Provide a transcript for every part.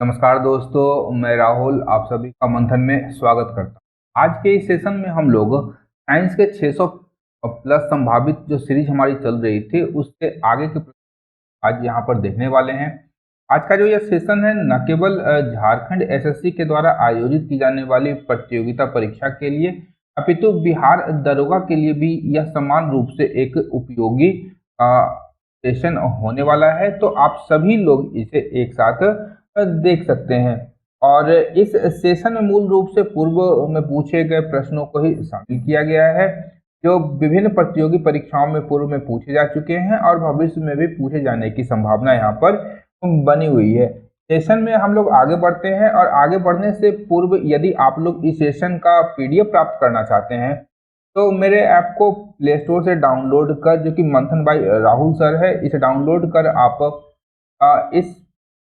नमस्कार दोस्तों, मैं राहुल आप सभी का मंथन में स्वागत करता हूँ। आज के इस सेशन में हम लोग साइंस के 600 प्लस संभावित जो सीरीज हमारी चल रही थी उससे आगे के आज यहाँ पर देखने वाले हैं। आज का जो यह सेशन है न केवल झारखंड एसएससी के द्वारा आयोजित की जाने वाली प्रतियोगिता परीक्षा के लिए अपितु बिहार दरोगा के लिए भी यह समान रूप से एक उपयोगी सेशन होने वाला है। तो आप सभी लोग इसे एक साथ देख सकते हैं और इस सेशन में मूल रूप से पूर्व में पूछे गए प्रश्नों को ही शामिल किया गया है जो विभिन्न प्रतियोगी परीक्षाओं में पूर्व में पूछे जा चुके हैं और भविष्य में भी पूछे जाने की संभावना यहाँ पर बनी हुई है। सेशन में हम लोग आगे बढ़ते हैं और आगे बढ़ने से पूर्व यदि आप लोग इस सेशन का पीडीएफ प्राप्त करना चाहते हैं तो मेरे ऐप को प्ले स्टोर से डाउनलोड कर, जो कि मंथन बाई राहुल सर है, इसे डाउनलोड कर आप इस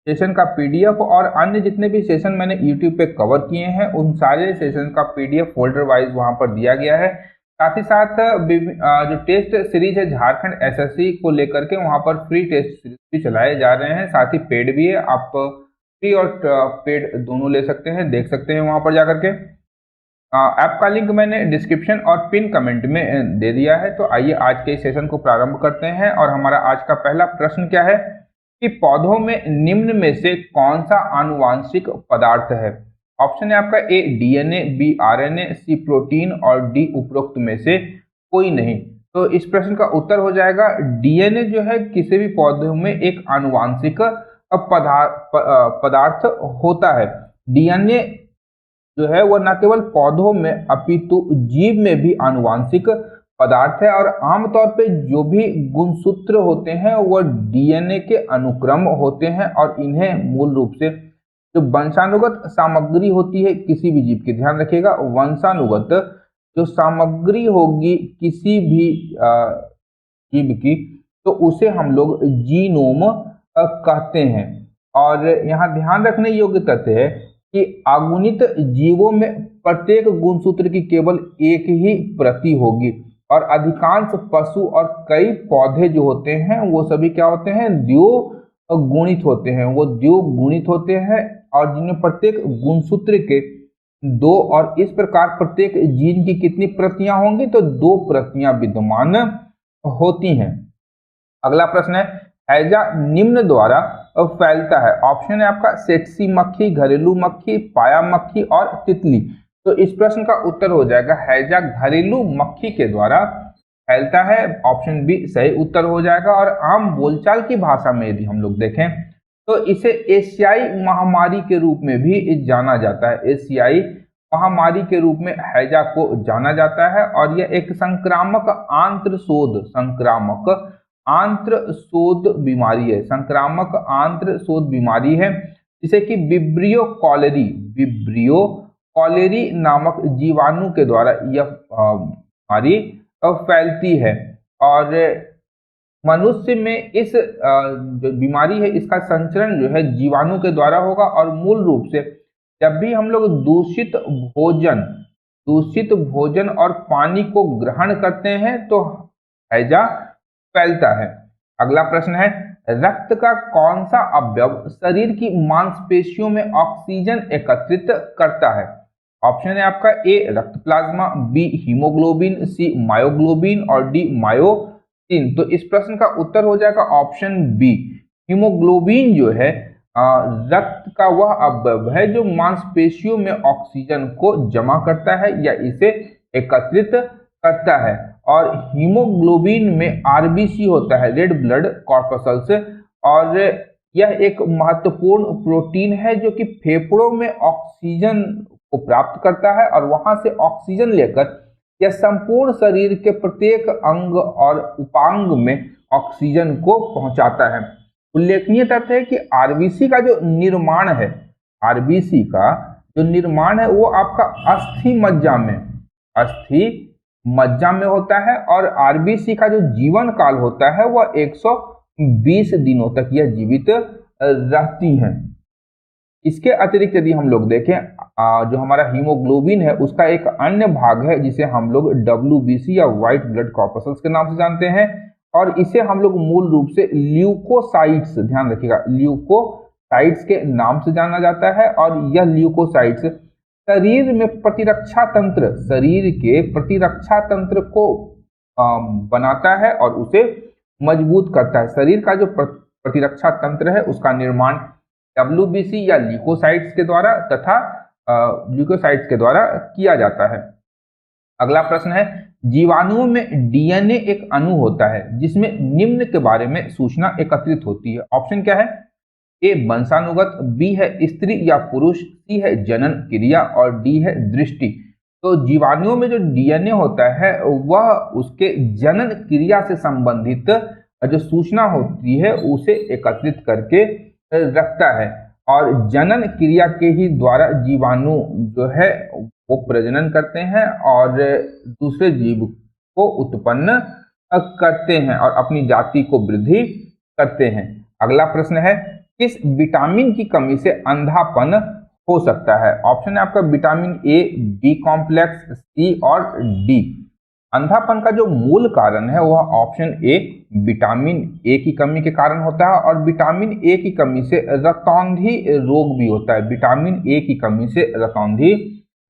सेशन का पीडीएफ और अन्य जितने भी सेशन मैंने यूट्यूब पे कवर किए हैं उन सारे सेशन का पीडीएफ फोल्डर वाइज वहां पर दिया गया है। साथ ही साथ जो टेस्ट सीरीज है झारखंड एसएससी को लेकर के वहां पर फ्री टेस्ट सीरीज भी चलाए जा रहे हैं, साथ ही पेड भी है। आप फ्री और पेड दोनों ले सकते हैं, देख सकते हैं वहां पर जाकर के। ऐप का लिंक मैंने डिस्क्रिप्शन और पिन कमेंट में दे दिया है। तो आइए आज के सेशन को प्रारंभ करते हैं और हमारा आज का पहला प्रश्न क्या है कि पौधों में निम्न में से कौन सा आनुवांशिक पदार्थ है। ऑप्शन है आपका ए डीएनए, बी आरएनए, सी प्रोटीन और डी उपरोक्त में से कोई नहीं। तो इस प्रश्न का उत्तर हो जाएगा डीएनए जो है किसी भी पौधे में एक आनुवांशिक पदार्थ होता है। डीएनए जो है वह न केवल पौधों में अपितु जीव में भी आनुवांशिक पदार्थ है और आमतौर पे जो भी गुणसूत्र होते हैं वह डीएनए के अनुक्रम होते हैं और इन्हें मूल रूप से जो वंशानुगत सामग्री होती है किसी भी जीव की, ध्यान रखिएगा, वंशानुगत जो सामग्री होगी किसी भी जीव की तो उसे हम लोग जीनोम कहते हैं। और यहाँ ध्यान रखने योग्य तथ्य है कि अगुणित जीवों में प्रत्येक गुणसूत्र की केवल एक ही प्रति होगी और अधिकांश पशु और कई पौधे जो होते हैं वो सभी क्या होते हैं, द्विगुणित होते हैं। वो द्विगुणित होते हैं और जिनमें प्रत्येक गुणसूत्र के दो, और इस प्रकार प्रत्येक जीन की कितनी प्रतियां होंगी, तो दो प्रतियां विद्यमान होती हैं। अगला प्रश्न है हैजा निम्न द्वारा फैलता है। ऑप्शन है आपका सेटसी मक्खी, घरेलू मक्खी, पाया मक्खी और तितली। तो इस प्रश्न का उत्तर हो जाएगा हैजा घरेलू मक्खी के द्वारा फैलता है। ऑप्शन बी सही उत्तर हो जाएगा। और आम बोलचाल की भाषा में यदि हम लोग देखें तो इसे एशियाई महामारी के रूप में भी जाना जाता है। एशियाई महामारी के रूप में हैजा को जाना जाता है और यह एक संक्रामक आंत्रशोथ बीमारी है। संक्रामक आंत्रशोथ बीमारी है जिसे कि विब्रियो कॉलेरी नामक जीवाणु के द्वारा यह बीमारी फैलती है। और मनुष्य में इस जो बीमारी है इसका संचरण जो है जीवाणु के द्वारा होगा और मूल रूप से जब भी हम लोग दूषित भोजन और पानी को ग्रहण करते हैं तो हैजा फैलता है। अगला प्रश्न है रक्त का कौन सा अवयव शरीर की मांसपेशियों में ऑक्सीजन एकत्रित करता है। ऑप्शन है आपका ए रक्त प्लाज्मा, बी हीमोग्लोबिन, सी मायोग्लोबिन और डी मायोसिन। तो इस प्रश्न का उत्तर हो जाएगा ऑप्शन बी। हीमोग्लोबिन जो है रक्त का वह अवयव है जो मांसपेशियों में ऑक्सीजन को जमा करता है या इसे एकत्रित करता है। और हीमोग्लोबिन में आरबीसी होता है, रेड ब्लड कॉर्पसल्स, और यह एक महत्वपूर्ण प्रोटीन है जो कि फेफड़ों में ऑक्सीजन को प्राप्त करता है और वहां से ऑक्सीजन लेकर यह संपूर्ण शरीर के प्रत्येक अंग और उपांग में ऑक्सीजन को पहुंचाता है। उल्लेखनीय तथ्य है कि आरबीसी का जो निर्माण है वो आपका अस्थि मज्जा में होता है और आरबीसी का जो जीवन काल होता है वह 120 दिनों तक यह जीवित रहती हैं। इसके अतिरिक्त यदि हम लोग देखें जो हमारा हीमोग्लोबिन है उसका एक अन्य भाग है जिसे हम लोग WBC या व्हाइट ब्लड कॉर्पसल्स के नाम से जानते हैं और इसे हम लोग मूल रूप से ल्यूकोसाइट्स, ध्यान रखिएगा, ल्यूकोसाइट्स ल्यूकोसाइट्स के नाम से जाना जाता है और यह ल्यूकोसाइट्स शरीर में शरीर के प्रतिरक्षा तंत्र को बनाता है और उसे मजबूत करता है। शरीर का जो प्रतिरक्षा तंत्र है उसका निर्माण WBC या ल्यूकोसाइट्स के द्वारा तथा ल्यूकोसाइट्स के द्वारा किया जाता है। अगला प्रश्न है, जीवाणुओं में DNA एक अणु होता है जिसमें निम्न के बारे में सूचना एकत्रित होती है। ऑप्शन क्या है? ए वंशानुगत, बी है स्त्री या पुरुष, सी है जनन क्रिया और डी है दृष्टि। तो जीवाणुओं में जो DNA होता है वह उसके जनन क्रिया से संबंधित जो सूचना होती है उसे एकत्रित करके रखता है और जनन क्रिया के ही द्वारा जीवाणु जो है वो प्रजनन करते हैं और दूसरे जीव को उत्पन्न करते हैं और अपनी जाति को वृद्धि करते हैं। अगला प्रश्न है, किस विटामिन की कमी से अंधापन हो सकता है? ऑप्शन है आपका विटामिन ए, बी कॉम्प्लेक्स, सी और डी। अंधापन का जो मूल कारण है वह ऑप्शन ए विटामिन ए की कमी के कारण होता है और विटामिन ए की कमी से रतौंधी रोग भी होता है। विटामिन ए की कमी से रतौंधी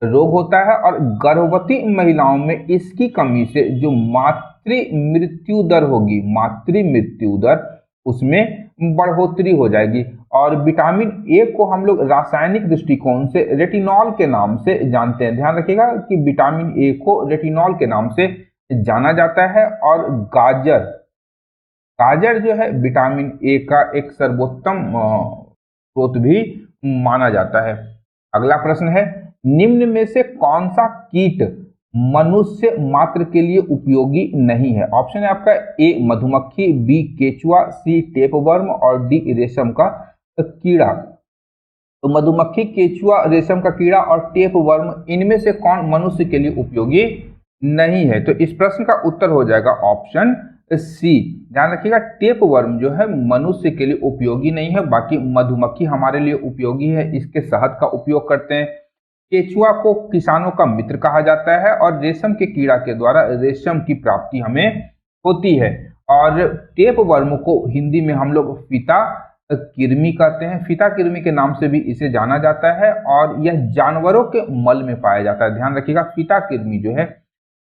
रोग होता है और गर्भवती महिलाओं में इसकी कमी से जो मातृ मृत्यु दर होगी, मातृ मृत्यु दर उसमें बढ़ोतरी हो जाएगी। और विटामिन ए को हम लोग रासायनिक दृष्टिकोण से रेटिनॉल के नाम से जानते हैं। ध्यान रखिएगा कि विटामिन ए को रेटिनॉल के नाम से जाना जाता है। और गाजर जो है विटामिन ए का एक सर्वोत्तम स्रोत भी माना जाता है। अगला प्रश्न है, निम्न में से कौन सा कीट मनुष्य मात्र के लिए उपयोगी नहीं है? ऑप्शन है आपका ए मधुमक्खी, बी केचुआ, सी टेपवर्म और डी रेशम का कीड़ा। तो मधुमक्खी, केचुआ, रेशम का कीड़ा और टेपवर्म इनमें से कौन मनुष्य के लिए उपयोगी नहीं है? तो इस प्रश्न का उत्तर हो जाएगा ऑप्शन सी। ध्यान रखिएगा टेपवर्म जो है मनुष्य के लिए उपयोगी नहीं है, बाकी मधुमक्खी हमारे लिए उपयोगी है, इसके शहद का उपयोग करते हैं। केचुआ को किसानों का मित्र कहा जाता है और रेशम के कीड़ा के द्वारा रेशम की प्राप्ति हमें होती है। और टेपवर्म को हिंदी में हम लोग फीता कृमि कहते हैं, फीता कृमि के नाम से भी इसे जाना जाता है और यह जानवरों के मल में पाया जाता है। ध्यान रखिएगा फीता कृमि जो है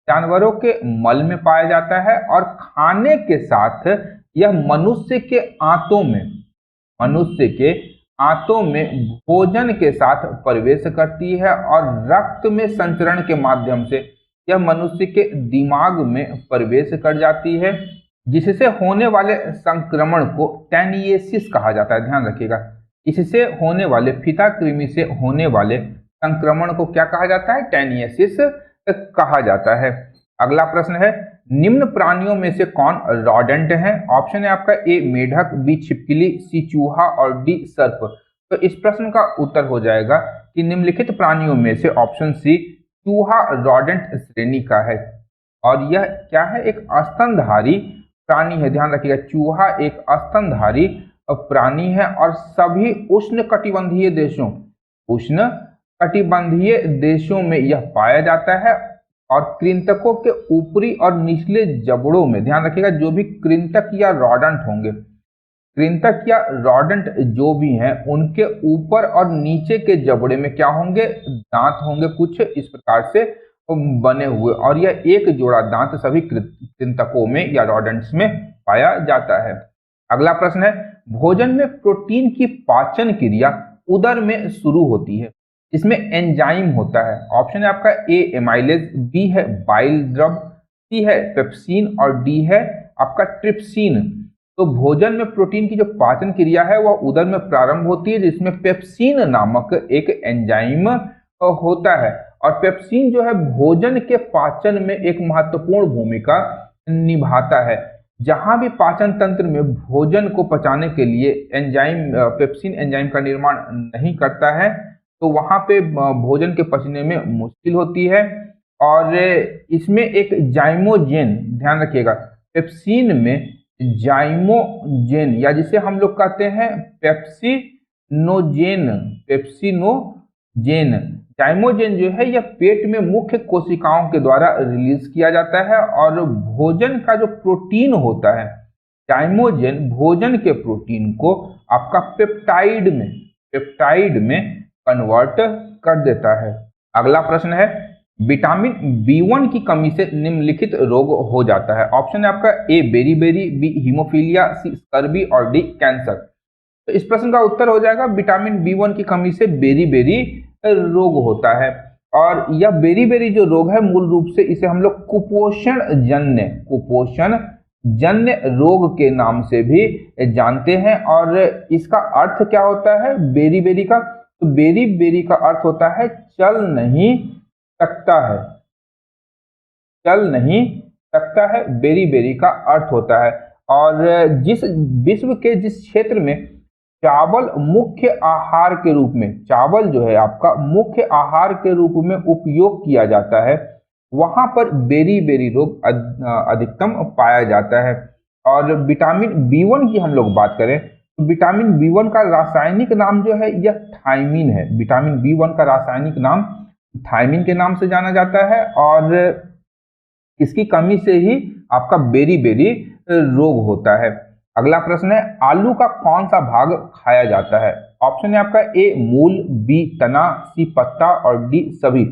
जानवरों के मल में पाया जाता है और खाने के साथ यह मनुष्य के आंतों में भोजन के साथ प्रवेश करती है और रक्त में संचरण के माध्यम से यह मनुष्य के दिमाग में प्रवेश कर जाती है, जिससे होने वाले संक्रमण को टैनियसिस कहा जाता है। ध्यान रखिएगा इससे होने वाले फीता कृमि से होने वाले संक्रमण को क्या कहा जाता है? टैनियसिस कहा जाता है। अगला प्रश्न है, निम्न प्राणियों में से कौन रॉडेंट है? ऑप्शन है आपका ए मेढक, बी छिपकली, सी चूहा और डी सर्प। तो इस प्रश्न का उत्तर हो जाएगा कि निम्नलिखित प्राणियों में से ऑप्शन सी चूहा रॉडेंट श्रेणी का है और यह क्या है? एक स्तनधारी प्राणी है। ध्यान रखिएगा चूहा एक स्तनधारी प्राणी है और सभी उष्णकटिबंधीय देशों में यह पाया जाता है और कृंतकों के ऊपरी और निचले जबड़ों में, ध्यान रखिएगा जो भी कृंतक या रॉडेंट होंगे, कृंतक या रॉडेंट जो भी हैं उनके ऊपर और नीचे के जबड़े में क्या होंगे? दांत होंगे कुछ इस प्रकार से बने हुए और यह एक जोड़ा दांत सभी कृंतकों में या रॉडेंट्स में पाया जाता है। अगला प्रश्न है, भोजन में प्रोटीन की पाचन क्रिया उदर में शुरू होती है, इसमें एंजाइम होता है। ऑप्शन है आपका ए एमाइलेज, बी है बाइल द्रव, सी है पेप्सिन और डी है आपका ट्रिप्सिन। तो भोजन में प्रोटीन की जो पाचन क्रिया है वह उदर में प्रारंभ होती है जिसमें पेप्सिन नामक एक एंजाइम होता है और पेप्सिन जो है भोजन के पाचन में एक महत्वपूर्ण भूमिका निभाता है। जहां भी पाचन तंत्र में भोजन को पचाने के लिए एंजाइम पेप्सिन एंजाइम का निर्माण नहीं करता है तो वहां पे भोजन के पचने में मुश्किल होती है और इसमें एक जाइमोजेन, ध्यान रखिएगा पेप्सिन में जाइमोजेन या जिसे हम लोग कहते हैं पेप्सिनोजेन, जाइमोजेन जो है यह पेट में मुख्य कोशिकाओं के द्वारा रिलीज किया जाता है और भोजन का जो प्रोटीन होता है जाइमोजेन भोजन के प्रोटीन को आपका पेप्टाइड में कन्वर्ट कर देता है। अगला प्रश्न है, विटामिन B1 की कमी से निम्नलिखित रोग हो जाता है। ऑप्शन है आपका A beriberi, B haemophilia, C scurvy और डी कैंसर। तो इस प्रश्न का उत्तर हो जाएगा विटामिन B1 की कमी से बेरीबेरी रोग होता है। और यह बेरीबेरी जो रोग है मूल रूप से इसे हम लोग कुपोषण जन्य रोग के नाम से भी जानते हैं। और इसका अर्थ क्या होता है बेरीबेरी का? तो बेरीबेरी का अर्थ होता है चल नहीं सकता है, बेरीबेरी का अर्थ होता है। और विश्व के जिस क्षेत्र में चावल मुख्य आहार के रूप में, चावल जो है आपका मुख्य आहार के रूप में उपयोग किया जाता है, वहां पर बेरीबेरी रोग अधिकतम पाया जाता है। और विटामिन B1 की हम लोग बात करें तो विटामिन B1 का रासायनिक नाम जो है यह थायमीन है। विटामिन B1 का रासायनिक नाम थायमीन के नाम से जाना जाता है। और इसकी कमी से ही आपका बेरीबेरी रोग होता है। अगला प्रश्न है, आलू का कौन सा भाग खाया जाता है? ऑप्शन है आपका ए मूल, बी तना, सी पत्ता और डी सभी।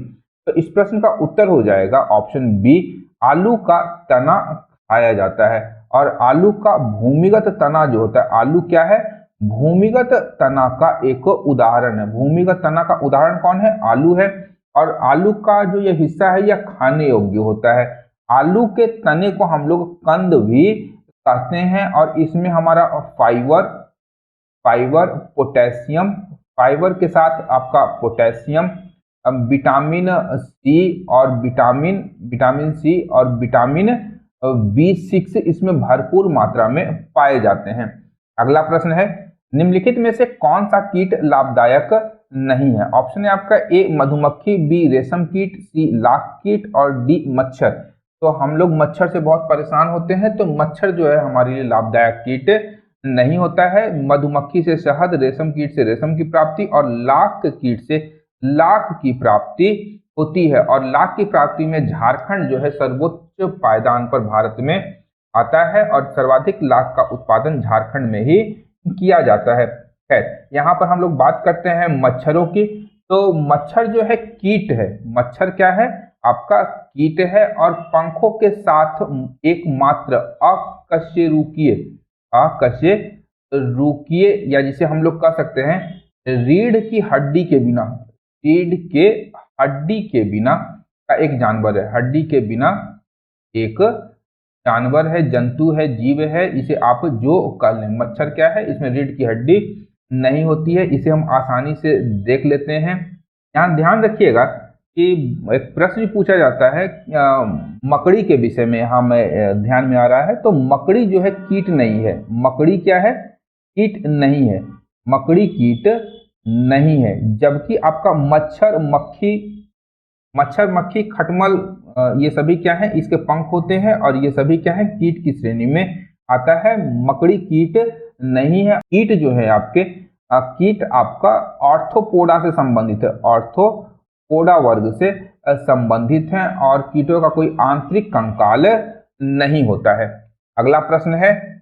तो इस प्रश्न का उत्तर हो जाएगा ऑप्शन बी, आलू का तना खाया जाता है। और आलू का भूमिगत तना जो होता है, आलू क्या है? भूमिगत तना का एक उदाहरण है। भूमिगत तना का उदाहरण कौन है? आलू है। और आलू का जो यह हिस्सा है यह खाने योग्य होता है। आलू के तने को हम लोग कंद भी कहते हैं। और इसमें हमारा फाइबर पोटेशियम, फाइबर के साथ आपका पोटेशियम, विटामिन सी और विटामिन B6 इसमें भरपूर मात्रा में पाए जाते हैं। अगला प्रश्न है, निम्नलिखित में से कौन सा कीट लाभदायक नहीं है? ऑप्शन है आपका ए मधुमक्खी, बी रेशम कीट, सी लाख कीट और डी मच्छर। तो हम लोग मच्छर से बहुत परेशान होते हैं, तो मच्छर जो है हमारे लिए लाभदायक कीट नहीं होता है। मधुमक्खी से शहद, रेशम कीट से रेशम की प्राप्ति और लाख कीट से लाख की प्राप्ति होती है। और लाख की प्राप्ति में झारखंड जो है सर्वोच्च पायदान पर भारत में आता है। और सर्वाधिक लाख का उत्पादन झारखंड में ही किया जाता है। खैर, यहाँ पर हम लोग बात करते हैं मच्छरों की। तो मच्छर जो है कीट है। मच्छर क्या है? आपका कीट है। और पंखों के साथ एकमात्र अकशेरुकीय या जिसे हम लोग कह सकते हैं रीढ़ की हड्डी के बिना का एक जानवर है। हड्डी के बिना एक जानवर है, जंतु है, जीव है, इसे आप जो कह लें। मच्छर क्या है? इसमें रीढ़ की हड्डी नहीं होती है। इसे हम आसानी से देख लेते हैं। यहाँ ध्यान रखिएगा कि एक प्रश्न पूछा जाता है मकड़ी के विषय में, यहाँ में ध्यान में आ रहा है। तो मकड़ी जो है कीट नहीं है। मकड़ी क्या है? कीट नहीं है। मकड़ी कीट नहीं है। जबकि आपका मच्छर मक्खी खटमल ये सभी क्या है? इसके पंख होते हैं। और ये सभी क्या है? कीट की श्रेणी में आता है। मकड़ी कीट नहीं है। कीट जो है आपके कीट आपका ऑर्थोपोडा से संबंधित है। ऑर्थोपोडा वर्ग से संबंधित है। और कीटों का कोई आंतरिक कंकाल नहीं होता है। अगला प्रश्न है,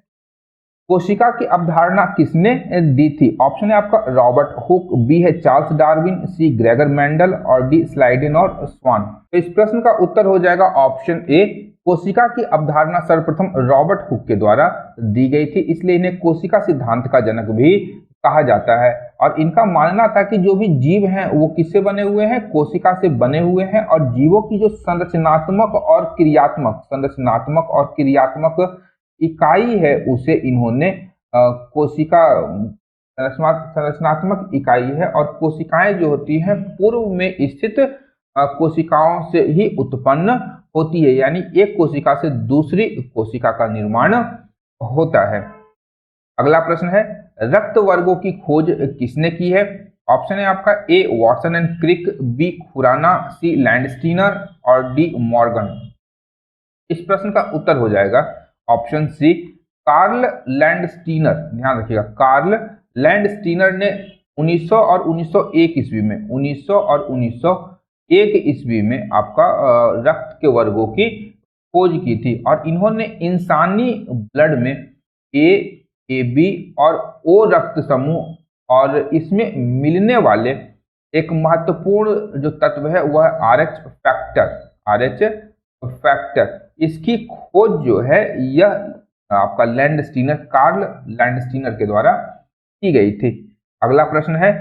कोशिका की अवधारणा किसने दी थी? ऑप्शन है आपका रॉबर्ट हुक, बी है चार्ल्स डार्विन, सी ग्रेगर मेंडल और डी स्लाइडेन और स्वान। तो इस प्रश्न का उत्तर हो जाएगा ऑप्शन ए, कोशिका की अवधारणा सर्वप्रथम रॉबर्ट हुक के द्वारा दी गई थी। इसलिए इन्हें कोशिका सिद्धांत का जनक भी कहा जाता है। और इनका मानना था कि जो भी जीव हैं वो किससे बने हुए हैं? कोशिका से बने हुए हैं। और जीवों की जो संरचनात्मक और क्रियात्मक इकाई है उसे इन्होंने कोशिका संरचनात्मक इकाई है। और कोशिकाएं जो होती हैं पूर्व में स्थित कोशिकाओं से ही उत्पन्न होती है। यानी एक कोशिका से दूसरी कोशिका का निर्माण होता है। अगला प्रश्न है, रक्त वर्गों की खोज किसने की है? ऑप्शन है आपका A Watson and Crick, B Khorana, C Landsteiner और डी मॉर्गन। इस प्रश्न का उत्तर हो जाएगा ऑप्शन सी, कार्ल लैंडस्टीनर। ध्यान रखिएगा, कार्ल लैंडस्टीनर ने 1900 और 1901 ईस्वी में 1900 और 1901 ईस्वी में आपका रक्त के वर्गों की खोज की थी। और इन्होंने इंसानी ब्लड में ए, ए बी और ओ रक्त समूह और इसमें मिलने वाले एक महत्वपूर्ण जो तत्व है वह RH फैक्टर, RH फैक्टर, इसकी खोज जो है यह आपका लैंडस्टीनर, कार्ल लैंडस्टीनर के द्वारा की गई थी। अगला प्रश्न है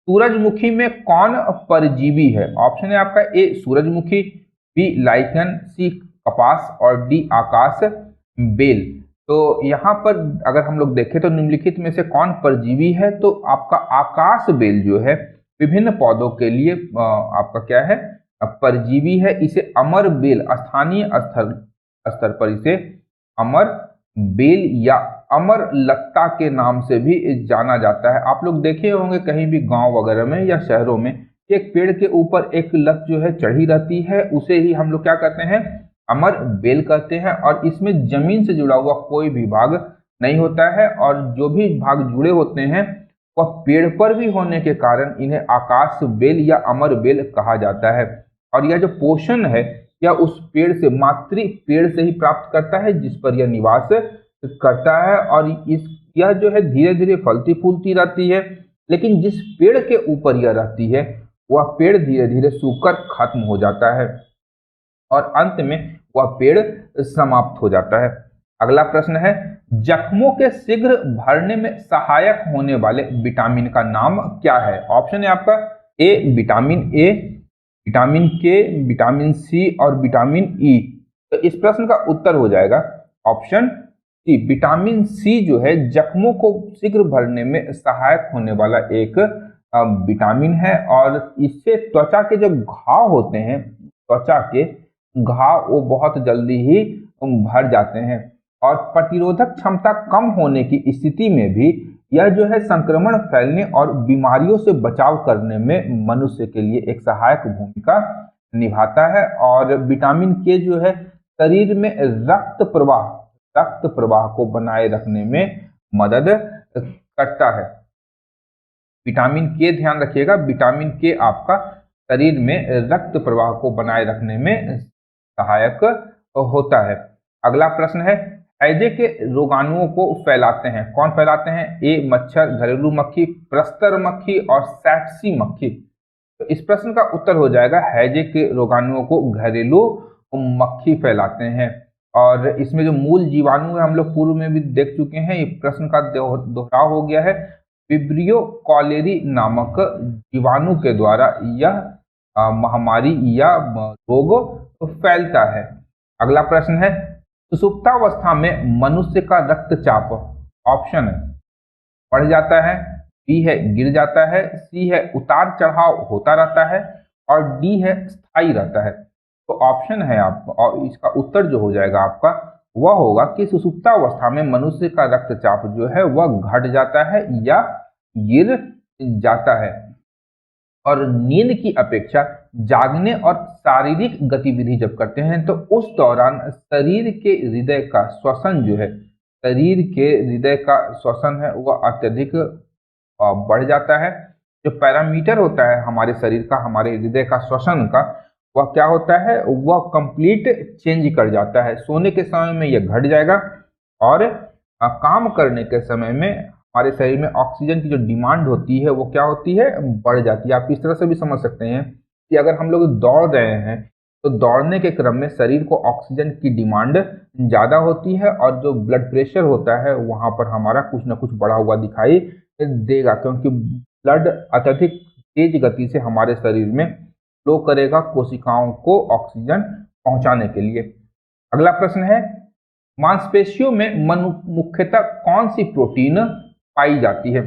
सूरजमुखी में कौन परजीवी है? ऑप्शन है आपका ए सूरजमुखी, बी लाइकन, सी कपास और डी आकाश बेल। तो यहाँ पर अगर हम लोग देखें तो निम्नलिखित में से कौन परजीवी है? तो आपका आकाश बेल जो है विभिन्न पौधों के लिए आपका क्या है, परजीवी है। इसे अमर बेल, स्थानीय स्तर पर इसे अमर बेल या अमर लत्ता के नाम से भी जाना जाता है। आप लोग देखे होंगे कहीं भी गांव वगैरह में या शहरों में एक पेड़ के ऊपर एक लत जो है चढ़ी रहती है, उसे ही हम लोग क्या कहते हैं, अमर बेल कहते हैं। और इसमें जमीन से जुड़ा हुआ कोई भी भाग नहीं होता है और जो भी भाग जुड़े होते हैं वह पेड़ पर भी होने के कारण इन्हें आकाश बेल या अमर बेल कहा जाता है। और यह जो पोषण है यह उस पेड़ से, मातृ पेड़ से ही प्राप्त करता है जिस पर यह निवास करता है। और यह जो है धीरे धीरे फलती फूलती रहती है, लेकिन जिस पेड़ के ऊपर यह रहती है वह पेड़ धीरे धीरे सूखकर खत्म हो जाता है और अंत में वह पेड़ समाप्त हो जाता है। अगला प्रश्न है जख्मों के शीघ्र भरने में सहायक होने वाले विटामिन का नाम क्या है? ऑप्शन है आपका ए विटामिन ए, विटामिन के, विटामिन सी और विटामिन ई। तो इस प्रश्न का उत्तर हो जाएगा ऑप्शन सी, विटामिन सी जो है जख्मों को शीघ्र भरने में सहायक होने वाला एक विटामिन है और इससे त्वचा के जो घाव होते हैं, त्वचा के घाव वो बहुत जल्दी ही भर जाते हैं। और प्रतिरोधक क्षमता कम होने की स्थिति में भी यह जो है संक्रमण फैलने और बीमारियों से बचाव करने में मनुष्य के लिए एक सहायक भूमिका निभाता है। और विटामिन के जो है शरीर में रक्त प्रवाह को बनाए रखने में मदद करता है। विटामिन के ध्यान रखिएगा, विटामिन के आपका शरीर में रक्त प्रवाह को बनाए रखने में सहायक होता है। अगला प्रश्न है हैजे के रोगाणुओं को फैलाते हैं, कौन फैलाते हैं? ए मच्छर, घरेलू मक्खी, प्रस्तर मक्खी और सैटसी मक्खी। तो इस प्रश्न का उत्तर हो जाएगा हैजे के रोगाणुओं को घरेलू मक्खी फैलाते हैं। और इसमें जो मूल जीवाणु है हम लोग पूर्व में भी देख चुके हैं, ये प्रश्न का दोहराव हो गया है। विब्रियो कॉलेरी नामक जीवाणु के द्वारा यह महामारी या रोग फैलता है। अगला प्रश्न है सुषुप्तावस्था में मनुष्य का रक्तचाप, ऑप्शन बढ़ जाता है, बी है गिर जाता है, सी है उतार चढ़ाव होता रहता है और डी है स्थायी रहता है। तो ऑप्शन है आप, और इसका उत्तर जो हो जाएगा आपका वह होगा कि सुषुप्तावस्था में मनुष्य का रक्तचाप जो है वह घट जाता है या गिर जाता है। और नींद की अपेक्षा जागने और शारीरिक गतिविधि जब करते हैं तो उस दौरान शरीर के हृदय का श्वसन जो है, शरीर के हृदय का श्वसन है वह अत्यधिक बढ़ जाता है। जो पैरामीटर होता है हमारे शरीर का, हमारे हृदय का श्वसन का, वह क्या होता है, वह कंप्लीट चेंज कर जाता है। सोने के समय में यह घट जाएगा और काम करने के समय में हमारे शरीर में ऑक्सीजन की जो डिमांड होती है वो क्या होती है, बढ़ जाती है। आप इस तरह से भी समझ सकते हैं कि अगर हम लोग दौड़ रहे हैं तो दौड़ने के क्रम में शरीर को ऑक्सीजन की डिमांड ज़्यादा होती है और जो ब्लड प्रेशर होता है वहाँ पर हमारा कुछ ना कुछ बढ़ा हुआ दिखाई देगा, क्योंकि ब्लड अत्यधिक तेज गति से हमारे शरीर में फ्लो करेगा कोशिकाओं को ऑक्सीजन पहुँचाने के लिए। अगला प्रश्न है मांसपेशियों में मुख्यतः कौन सी प्रोटीन पाई जाती है?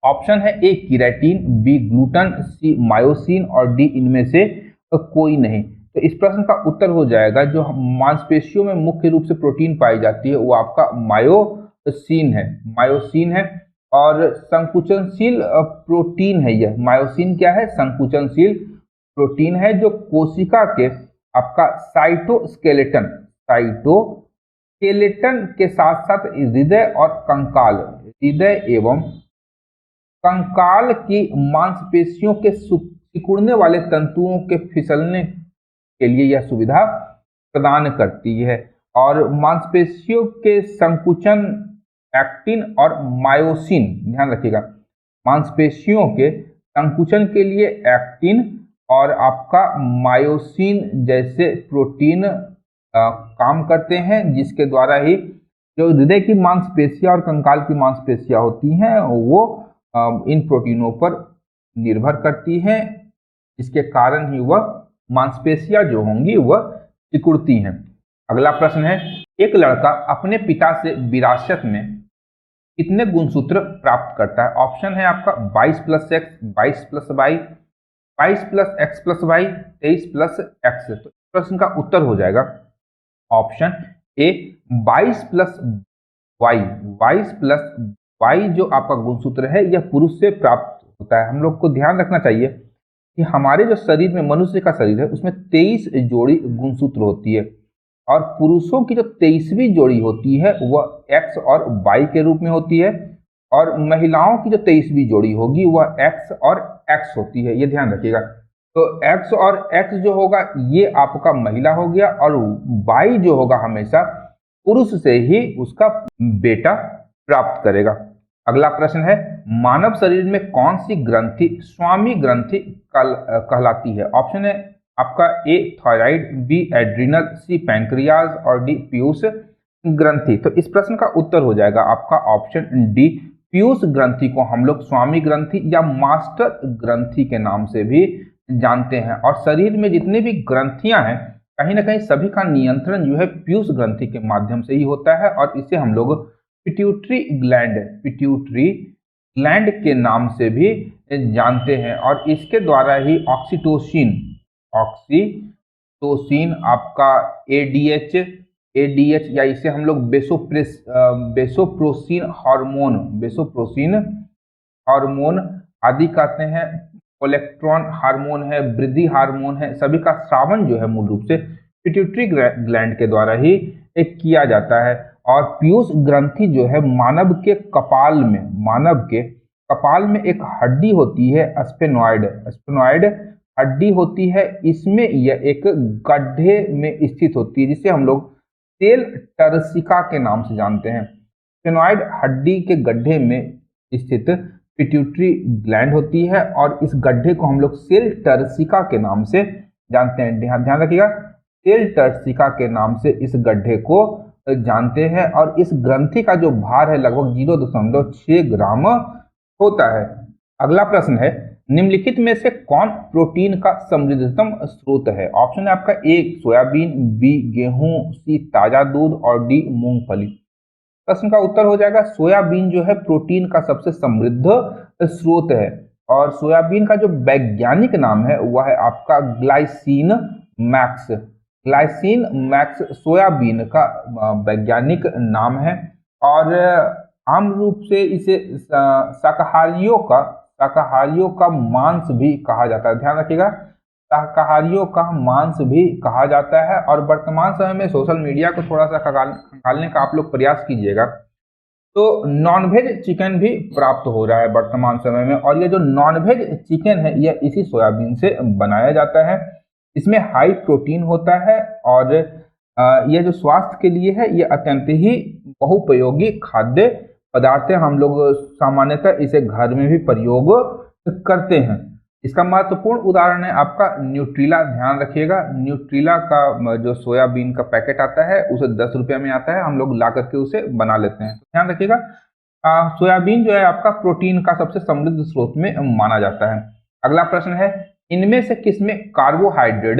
ऑप्शन है ए कीरेटिन, बी ग्लूटन, सी मायोसिन और डी इनमें से कोई नहीं। तो इस प्रश्न का उत्तर हो जाएगा जो मांसपेशियों में मुख्य रूप से प्रोटीन पाई जाती है वो आपका मायोसिन है, मायोसिन है। और संकुचनशील प्रोटीन है यह। मायोसिन क्या है? संकुचनशील प्रोटीन है जो कोशिका के आपका साइटोस्केलेटन के साथ साथ हृदय और कंकाल, हृदय एवं कंकाल की मांसपेशियों के सिकुड़ने वाले तंतुओं के फिसलने के लिए यह सुविधा प्रदान करती है। और मांसपेशियों के संकुचन एक्टिन और मायोसिन, ध्यान रखिएगा, मांसपेशियों के संकुचन के लिए एक्टिन और आपका मायोसिन जैसे प्रोटीन काम करते हैं, जिसके द्वारा ही जो हृदय की मांसपेशियां और कंकाल की मांसपेशियां होती हैं वो इन प्रोटीनों पर निर्भर करती हैं, जिसके कारण ही वह मांसपेशियां जो होंगी वह सिकुड़ती हैं। अगला प्रश्न है, एक लड़का अपने पिता से विरासत में कितने गुणसूत्र प्राप्त करता है? ऑप्शन है आपका 22 plus X, 22 plus Y, 22 plus X plus Y, 23 plus X. तो प्रश्न का उत्तर हो जाएगा option A 22 plus Y. 22 plus Y जो आपका गुणसूत्र है यह पुरुष से प्राप्त होता है। हम लोग को ध्यान रखना चाहिए कि हमारे जो शरीर में, मनुष्य का शरीर है, उसमें 23 जोड़ी गुणसूत्र होती है और पुरुषों की जो 23वीं जोड़ी होती है वह एक्स और वाई के रूप में होती है और महिलाओं की जो 23वीं जोड़ी होगी वह एक्स और एक्स होती है। ये ध्यान रखिएगा। तो एक्स और एक्स जो होगा ये आपका महिला हो गया और वाई जो होगा हमेशा पुरुष से ही उसका बेटा प्राप्त करेगा। अगला प्रश्न है, मानव शरीर में कौन सी ग्रंथि स्वामी ग्रंथि कहलाती है? ऑप्शन है आपका ए थायराइड, बी एड्रिनल, सी पैंक्रियाज और डी पीयूष ग्रंथि। तो इस प्रश्न का उत्तर हो जाएगा आपका ऑप्शन डी, पीयूष ग्रंथि को हम लोग स्वामी ग्रंथि या मास्टर ग्रंथि के नाम से भी जानते हैं। और शरीर में जितनी भी ग्रंथियां हैं कहीं ना कहीं सभी का नियंत्रण जो है पीयूष ग्रंथि के माध्यम से ही होता है और इसे हम लोग पिट्यूटरी ग्लैंड के नाम से भी जानते हैं। और इसके द्वारा ही ऑक्सीटोसिन आपका एडीएच या इसे हम लोग बेसोप्रोसिन हार्मोन आदि कहते हैं, कोलेस्ट्रॉन हार्मोन है, वृद्धि हार्मोन है, सभी का स्रावन जो है मूल रूप से पिट्यूटरी ग्लैंड के द्वारा ही किया जाता है। और पीयूष ग्रंथि जो है मानव के कपाल में एक हड्डी होती है, स्फेनॉइड हड्डी होती है। इसमें यह एक गड्ढे में स्थित होती है जिसे हम लोग सेल टर्सिका के नाम से जानते हैं। स्फेनॉइड हड्डी के गड्ढे में स्थित पिट्यूटरी ग्लैंड होती है और इस गड्ढे को हम लोग सेल टर्सिका के नाम से जानते हैं। ध्यान रखिएगा, सेल टर्सिका के नाम से इस गड्ढे को जानते हैं और इस ग्रंथि का जो भार है लगभग 0.6 ग्राम होता है। अगला प्रश्न है, निम्नलिखित में से कौन प्रोटीन का समृद्धतम स्रोत है? ऑप्शन है आपका ए सोयाबीन, बी गेहूं, सी ताजा दूध और डी मूंगफली। प्रश्न का उत्तर हो जाएगा सोयाबीन जो है प्रोटीन का सबसे समृद्ध स्रोत है और सोयाबीन का जो वैज्ञानिक नाम है वह है आपका ग्लाइसिन मैक्स सोयाबीन का वैज्ञानिक नाम है। और आम रूप से इसे शाकाहारियों का मांस भी कहा जाता है। ध्यान रखिएगा, शाकाहारियों का मांस भी कहा जाता है। और वर्तमान समय में सोशल मीडिया को थोड़ा सा खंगालने का आप लोग प्रयास कीजिएगा तो नॉनवेज चिकन भी प्राप्त हो रहा है वर्तमान समय में। और ये जो नॉनवेज चिकन है यह इसी सोयाबीन से बनाया जाता है। इसमें हाई प्रोटीन होता है और यह जो स्वास्थ्य के लिए है यह अत्यंत ही बहुपयोगी खाद्य पदार्थ है। हम लोग सामान्यतः इसे घर में भी प्रयोग करते हैं। इसका महत्वपूर्ण उदाहरण है आपका न्यूट्रीला। ध्यान रखिएगा, न्यूट्रीला का जो सोयाबीन का पैकेट आता है उसे 10 रुपये में आता है, हम लोग ला करके उसे बना लेते हैं। ध्यान रखिएगा, सोयाबीन जो है आपका प्रोटीन का सबसे समृद्ध स्रोत में माना जाता है। अगला प्रश्न है, इनमें से किसमें कार्बोहाइड्रेट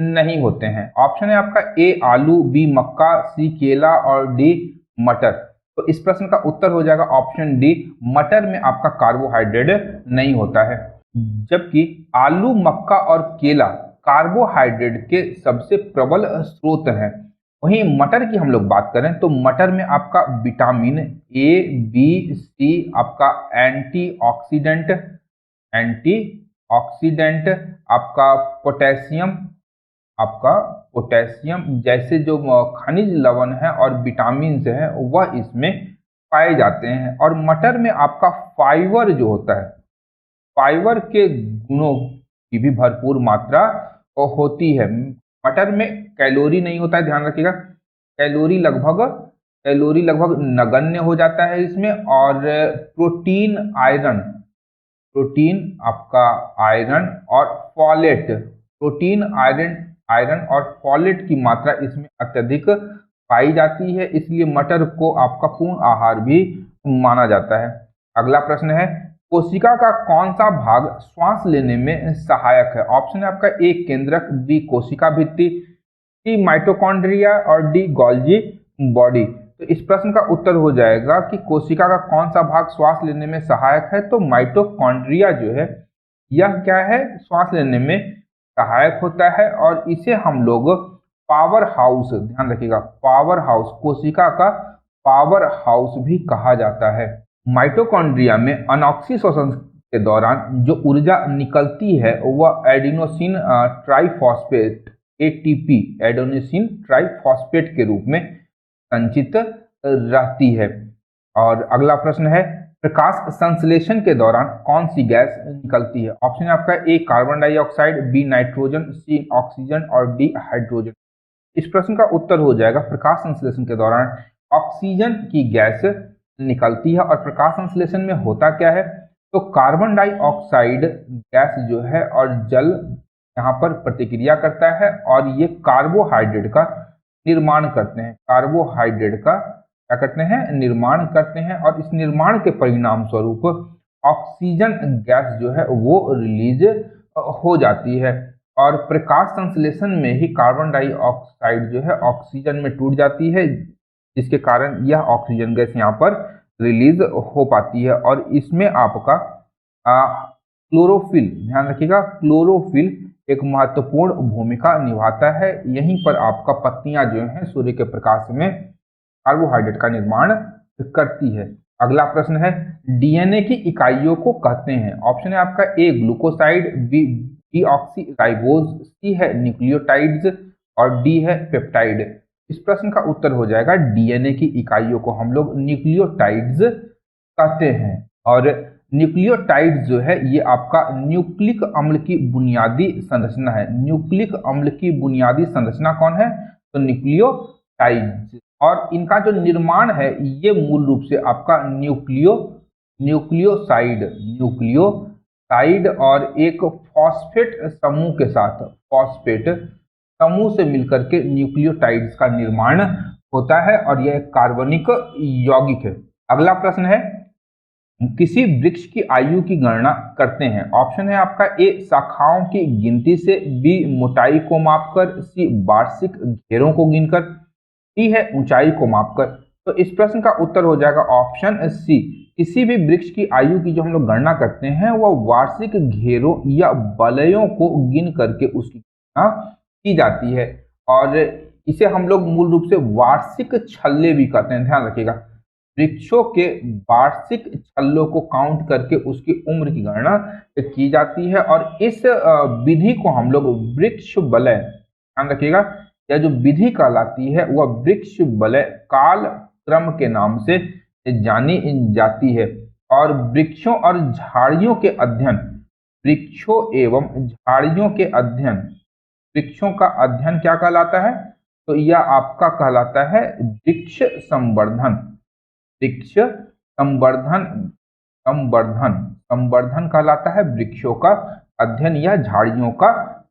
नहीं होते हैं? ऑप्शन है आपका ए आलू, बी मक्का, सी केला और डी मटर। तो इस प्रश्न का उत्तर हो जाएगा ऑप्शन डी, मटर में आपका कार्बोहाइड्रेट नहीं होता है। जबकि आलू, मक्का और केला कार्बोहाइड्रेट के सबसे प्रबल स्रोत हैं। वहीं मटर की हम लोग बात करें तो मटर में आपका विटामिन ए, बी, सी, आपका एंटीऑक्सीडेंट, आपका पोटेशियम जैसे जो खनिज लवण है और विटामिन है वह इसमें पाए जाते हैं। और मटर में आपका फाइबर जो होता है, फाइबर के गुणों की भी भरपूर मात्रा होती है। मटर में कैलोरी नहीं होता है, ध्यान रखिएगा, कैलोरी लगभग कैलोरी लगभग नगण्य हो जाता है इसमें। और प्रोटीन आपका आयरन और फॉलेट, प्रोटीन आयरन और फॉलेट की मात्रा इसमें अत्यधिक पाई जाती है, इसलिए मटर को आपका पूर्ण आहार भी माना जाता है। अगला प्रश्न है, कोशिका का कौन सा भाग श्वास लेने में सहायक है? ऑप्शन है आपका ए केंद्रक, बी कोशिका भित्ति, सी माइटोकॉन्ड्रिया और डी गोल्जी बॉडी। तो इस प्रश्न का उत्तर हो जाएगा कि कोशिका का कौन सा भाग श्वास लेने में सहायक है। तो माइटोकॉन्ड्रिया जो है यह क्या है, श्वास लेने में सहायक होता है और इसे हम लोग पावर हाउस, ध्यान रखिएगा, पावर हाउस, कोशिका का पावर हाउस भी कहा जाता है। माइटोकॉन्ड्रिया में अनॉक्सी श्वसन के दौरान जो ऊर्जा निकलती है वह adenosine triphosphate ATP, adenosine triphosphate के रूप में संचित रहती है। और अगला प्रश्न है, प्रकाश संश्लेषण के दौरान कौन सी गैस निकलती है? ऑप्शन है आपका ए कार्बन डाइऑक्साइड, बी नाइट्रोजन, सी ऑक्सीजन और डी हाइड्रोजन। इस प्रश्न का उत्तर हो जाएगा प्रकाश संश्लेषण के दौरान ऑक्सीजन की गैस निकलती है। और प्रकाश संश्लेषण में होता क्या है, तो कार्बन डाइऑक्साइड गैस जो है और जल यहाँ पर प्रतिक्रिया करता है और ये कार्बोहाइड्रेट का निर्माण करते हैं, कार्बोहाइड्रेट का क्या करते हैं, निर्माण करते हैं। और इस निर्माण के परिणाम स्वरूप ऑक्सीजन गैस जो है वो रिलीज हो जाती है। और प्रकाश संश्लेषण में ही कार्बन डाइऑक्साइड जो है ऑक्सीजन में टूट जाती है, जिसके कारण यह ऑक्सीजन गैस यहाँ पर रिलीज हो पाती है। और इसमें आपका क्लोरोफिल, ध्यान रखिएगा, क्लोरोफिल एक महत्वपूर्ण भूमिका निभाता है। यहीं पर आपका पत्तियां जो हैं सूर्य के प्रकाश में कार्बोहाइड्रेट का निर्माण करती है। अगला प्रश्न है, डीएनए की इकाइयों को कहते हैं? ऑप्शन है आपका ए ग्लूकोसाइड, बी डीऑक्सीराइबोज, सी है न्यूक्लियोटाइड्स और डी है पेप्टाइड। इस प्रश्न का उत्तर हो जाएगा डीएनए की इकाइयों को हम लोग न्यूक्लियोटाइड्स कहते हैं। और न्यूक्लियोटाइड जो है ये आपका न्यूक्लिक अम्ल की बुनियादी संरचना है। न्यूक्लिक अम्ल की बुनियादी संरचना कौन है, तो न्यूक्लियोटाइड। और इनका जो निर्माण है ये मूल रूप से आपका न्यूक्लियोसाइड और एक फॉस्फेट समूह के साथ, फॉस्फेट समूह से मिलकर के न्यूक्लियोटाइड्स का निर्माण होता है और यह कार्बनिक यौगिक है। अगला प्रश्न है, किसी वृक्ष की आयु की गणना करते हैं? ऑप्शन है आपका ए शाखाओं की गिनती से, बी मोटाई को मापकर, सी वार्षिक घेरों को गिनकर, डी है ऊंचाई को मापकर। तो इस प्रश्न का उत्तर हो जाएगा ऑप्शन सी, किसी भी वृक्ष की आयु की जो हम लोग गणना करते हैं वह वार्षिक घेरों या वलयों को गिन करके उसकी गणना की जाती है। और इसे हम लोग मूल रूप से वार्षिक छल्ले भी कहते हैं, ध्यान रखिएगा, वृक्षों के वार्षिक छल्लों को काउंट करके उसकी उम्र की गणना की जाती है। और इस विधि को हम लोग वृक्ष वलय, ध्यान रखिएगा, यह जो विधि कहलाती है वह वृक्ष वलय काल क्रम के नाम से जानी जाती है। और वृक्षों और झाड़ियों के अध्ययन, वृक्षों एवं झाड़ियों के अध्ययन, वृक्षों का अध्ययन क्या कहलाता है, तो यह आपका कहलाता है वृक्ष संवर्धन। वृक्ष संवर्धन कहलाता है वृक्षों का अध्ययन या झाड़ियों का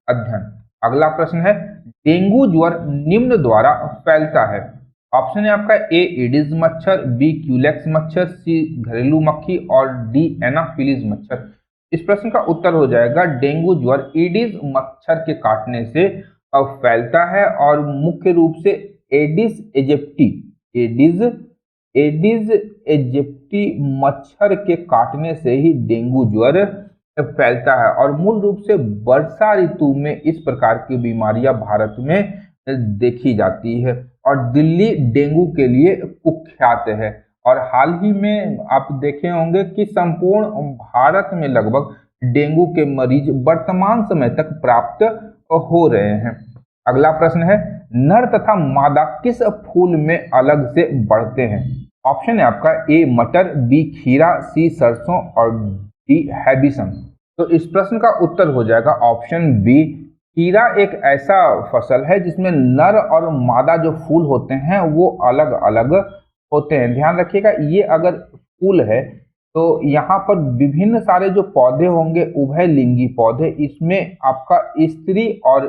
अध्ययन। अगला प्रश्न है, डेंगू ज्वर निम्न द्वारा फैलता है? ऑप्शन है आपका ए एडिस मच्छर, बी क्यूलेक्स मच्छर, सी घरेलू मक्खी और डी एनाफिलीज मच्छर। इस प्रश्न का उत्तर हो जाएगा डेंगू ज्वर एडिस मच्छर के काटने से फैलता है। और मुख्य रूप से एडिस एजिप्टी मच्छर के काटने से ही डेंगू ज्वर फैलता है। और मूल रूप से वर्षा ऋतु में इस प्रकार की बीमारियां भारत में देखी जाती है और दिल्ली डेंगू के लिए कुख्यात है। और हाल ही में आप देखे होंगे कि संपूर्ण भारत में लगभग डेंगू के मरीज वर्तमान समय तक प्राप्त हो रहे हैं। अगला प्रश्न है, नर तथा मादा किस फूल में अलग से बढ़ते हैं? ऑप्शन है आपका ए मटर, बी खीरा, सी सरसों और डी हैबिसन। तो इस प्रश्न का उत्तर हो जाएगा ऑप्शन बी, खीरा एक ऐसा फसल है जिसमें नर और मादा जो फूल होते हैं वो अलग अलग होते हैं। ध्यान रखिएगा, ये अगर फूल है तो यहाँ पर विभिन्न सारे जो पौधे होंगे उभयलिंगी पौधे, इसमें आपका स्त्री और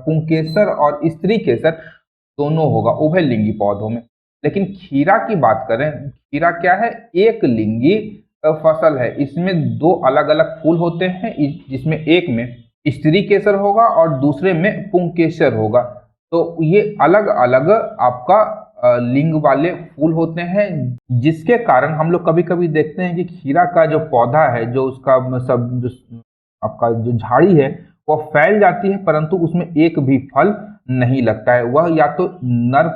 पुंकेसर और स्त्री केसर दोनों होगा उभयलिंगी पौधों में। लेकिन खीरा की बात करें, खीरा क्या है, एक लिंगी फसल है। इसमें दो अलग अलग फूल होते हैं, जिसमें एक में स्त्री केसर होगा और दूसरे में पुंकेसर होगा। तो ये अलग अलग आपका लिंग वाले फूल होते हैं, जिसके कारण हम लोग कभी कभी देखते हैं कि खीरा का जो पौधा है, जो उसका सब जो आपका जो झाड़ी है वो फैल जाती है, परंतु उसमें एक भी फल नहीं लगता है। वह या तो नर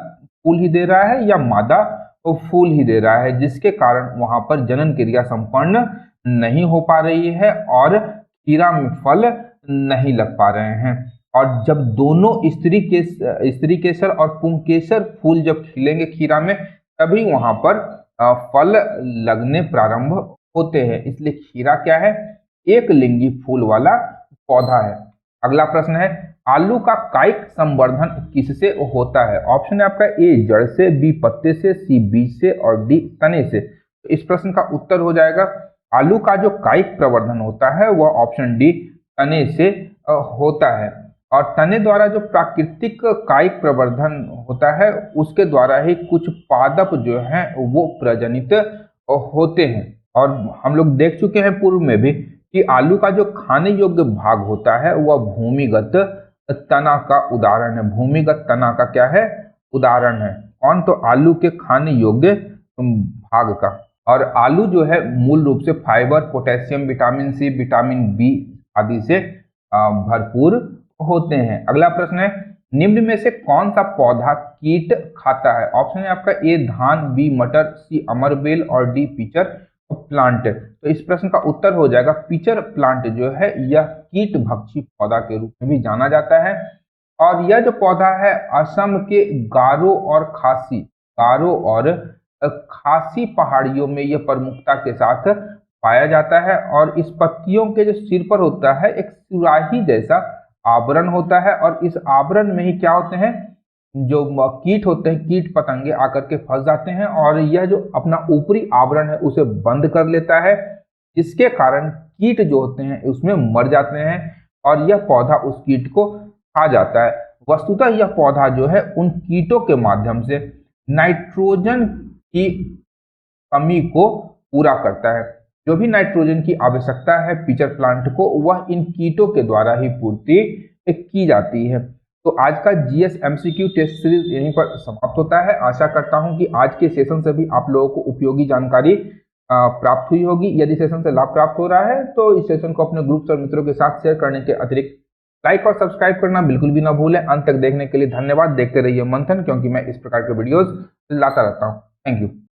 फूल ही दे रहा है या मादा फूल ही दे रहा है, जिसके कारण वहां पर जनन क्रिया संपन्न नहीं हो पा रही है और खीरा में फल नहीं लग पा रहे हैं। और जब दोनों स्त्री केसर और पुंकेसर फूल जब खिलेंगे खीरा में, तभी वहां पर फल लगने प्रारंभ होते हैं। इसलिए खीरा क्या है, एक लिंगी फूल वाला पौधा है। अगला प्रश्न है, आलू का कायिक संवर्धन किससे होता है? ऑप्शन है आपका ए जड़ से, बी पत्ते से, सी बीज से और डी तने से। तो इस प्रश्न का उत्तर हो जाएगा, आलू का जो कायिक प्रवर्धन होता है वह ऑप्शन डी तने से होता है। और तने द्वारा जो प्राकृतिक कायिक प्रवर्धन होता है उसके द्वारा ही कुछ पादप जो हैं वो प्रजनित होते हैं। और हम लोग देख चुके हैं पूर्व में भी कि आलू का जो खाने योग्य भाग होता है वह भूमिगत तना का उदाहरण है। भूमिगत तना का क्या है, उदाहरण है। कौन? तो आलू के खाने योग्य भाग का। और आलू जो है मूल रूप से fibre, potassium, vitamin C, vitamin B आदि से भरपूर होते हैं। अगला प्रश्न है, निम्न में से कौन सा पौधा कीट खाता है? ऑप्शन है आपका ए धान, बी मटर, सी अमरबेल और डी पिचर प्लांट। तो इस प्रश्न का उत्तर हो जाएगा पिचर प्लांट जो है यह कीट भक्षी पौधा के रूप में भी जाना जाता है। और यह जो पौधा है असम के गारो और खासी पहाड़ियों में यह प्रमुखता के साथ पाया जाता है। और इस पत्तियों के जो सिर पर होता है एक सुराही जैसा आवरण होता है, और इस आवरण में ही क्या होते हैं, जो कीट होते हैं, कीट पतंगे आकर के फंस जाते हैं और यह जो अपना ऊपरी आवरण है उसे बंद कर लेता है, जिसके कारण कीट जो होते हैं उसमें मर जाते हैं और यह पौधा उस कीट को खा जाता है। वस्तुतः यह पौधा जो है उन कीटों के माध्यम से नाइट्रोजन की कमी को पूरा करता है। जो भी नाइट्रोजन की आवश्यकता है पिचर प्लांट को, वह इन कीटों के द्वारा ही पूर्ति की जाती है। तो आज का जीएस एमसीक्यू टेस्ट सीरीज यहीं पर समाप्त होता है। आशा करता हूं कि आज के सेशन से भी आप लोगों को उपयोगी जानकारी प्राप्त हुई होगी। यदि सेशन से लाभ प्राप्त हो रहा है तो इस सेशन को अपने ग्रुप्स और मित्रों के साथ शेयर करने के अतिरिक्त लाइक और सब्सक्राइब करना बिल्कुल भी ना भूलें। अंत तक देखने के लिए धन्यवाद। देखते रहिए मंथन, क्योंकि मैं इस प्रकार के वीडियोस लाता रहता हूँ। Thank you.